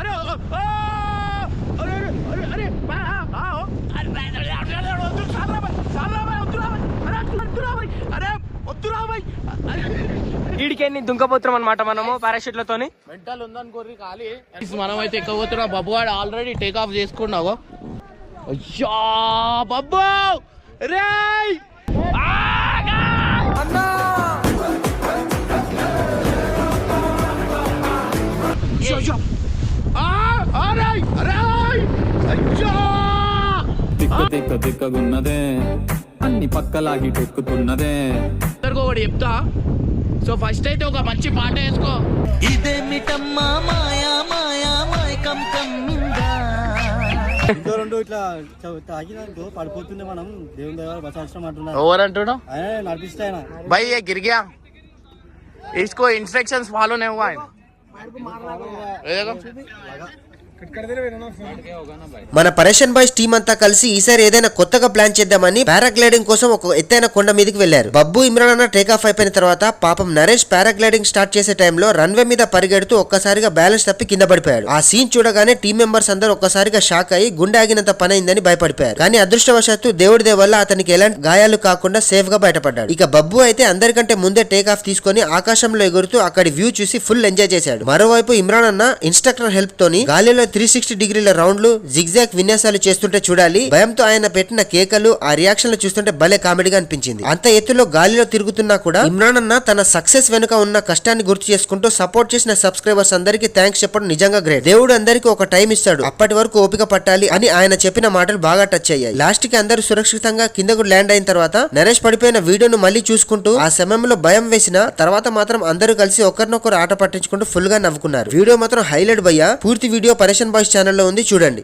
अरे अरे अरे వీడికెన్ని దుంకపోతున్నాం అనమాట మనము పారాషూట్లతోని. మెంటల్ ఉందనుకోర్రి ఖాళీ మనం అయితే ఎక్కబోతున్నా. బబ్బుగాడు ఆల్రెడీ టేక్ ఆఫ్ చేసుకున్నావు. అయ్యా బబ్బు రేయ్ తిక్కగున్నదే అన్ని పక్కలాగి టెక్కుతున్నదే. ఒకటి చెప్తా. సో ఫస్ట్ అయితే ఒక మంచి పాట వేసుకో. ఇదేమిటమ్మా మాయా మాయా మాయకం కమ్మిందా. రెండు ఇట్లా తాగినాక పడిపోతుంది. మనం దేవుని దగ్గర బసాల్సిన అంటున్నాం. ఓవర్ అంటున్నావు నడిపిస్తే ఆయన भाई ये गिर गया, इसको इंस्ट्रक्शंस फॉलो नहीं हुआ है. మన పరేషన్ బాయ్స్ టీం అంతా కలిసి ఈసారి ఏదైనా కొత్తగా ప్లాన్ చేద్దామని పారాగ్లైడింగ్ కోసం ఒక ఎత్తైన కొండ మీదకి వెళ్లారు. బబ్బు ఇమ్రాన్ అన్న టేక్ ఆఫ్ అయిపోయిన తర్వాత పాపం నరేష్ పారాగ్లైడింగ్ స్టార్ట్ చేసే టైంలో రన్వే మీద పరిగెడుతూ ఒక్కసారిగా బ్యాలెన్స్ తప్పి కింద పడిపోయాడు. ఆ సీన్ చూడగానే టీం మెంబర్స్ అందరూ ఒక్కసారిగా షాక్ అయ్యి గుండె ఆగినంత పని అయిందని భయపడిపోయారు. కానీ అదృష్టవశాత్తు దేవుడి దయ వల్ల అతనికి ఎలాంటి గాయాలు కాకుండా సేఫ్ గా బయటపడ్డాడు. ఇక బబ్బు అయితే అందరికంటే ముందే టేక్ ఆఫ్ తీసుకొని ఆకాశంలో ఎగురుతూ అక్కడి వ్యూ చూసి ఫుల్ ఎంజాయ్ చేశాడు. మరోవైపు ఇమ్రాన్ అన్న ఇన్స్ట్రక్టర్ హెల్ప్ తోని గాలిలో 360 డిగ్రీల రౌండ్లు జిగ్జాగ్ విన్యాసాలు చేస్తుంటే చూడాలి. భయంతో ఆయన పెట్టిన కేకలు ఆ రియాక్షన్లు చూస్తుంటే భలే కామెడీగా అనిపించింది. అంత ఎత్తులో గాలిలో తిరుగుతున్నా కూడా ఇమ్రాన్ అన్న తన సక్సెస్ వెనుక ఉన్న కష్టాన్ని గుర్తు చేసుకుంటూ సపోర్ట్ చేసిన సబ్స్క్రైబర్స్ అందరికీ థ్యాంక్స్ చెప్పడం నిజంగా గ్రేట్. దేవుడు అందరికీ ఒక టైం ఇస్తాడు, అప్పటి వరకు ఓపిక పట్టాలి అని ఆయన చెప్పిన మాటలు బాగా టచ్ అయ్యాయి. లాస్ట్ కి అందరూ సురక్షితంగా కిందకు ల్యాండ్ అయిన తర్వాత నరేష్ పడిపోయిన వీడియోను మళ్ళీ చూసుకుంటూ ఆ సమయంలో భయం వేసిన తర్వాత మాత్రం అందరూ కలిసి ఒకరినొకరు ఆట పట్టించుకుంటూ ఫుల్ గా నవ్వుకున్నారు. వీడియో మాత్రం హైలైట్ భయ్యా. పూర్తి వీడియో పరేషన్ బాయ్స్ ఛానల్లో ఉంది, చూడండి.